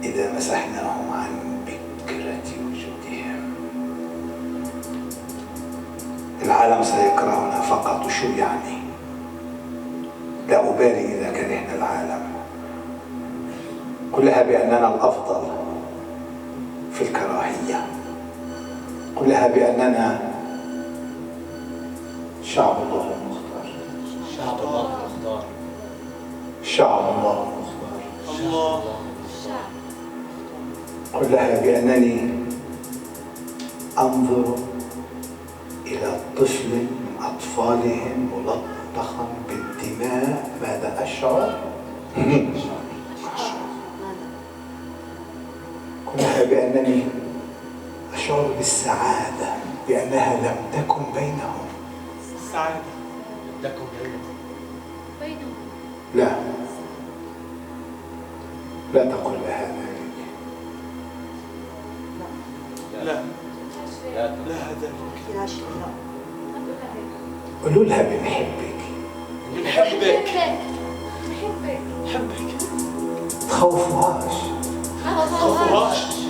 إذا مسحناهم عن بكرة وجودهم. العالم سيكرهنا فقط. وشو يعني؟ لا أبالي إذا كرهنا العالم. كلها بأننا الأفضل في الكراهية. كلها بأننا شعب الله المختار. شعب الله المختار. شعب الله المختار. الله. كلها بأنني أنظر إلى طفل من أطفالهم ملطخا بالدماء. ماذا أشعر؟ كلها بأنني أشعر بالسعادة بأنها لم تكن بينهم. السعادة لم تكن بينهم. لا، لا تقل لها ذلك. لا لا هذا قولوا لها بنحبك. بنحبك. بنحبك. بنحبك. تخوفوهاش. ما تخوفوهاش.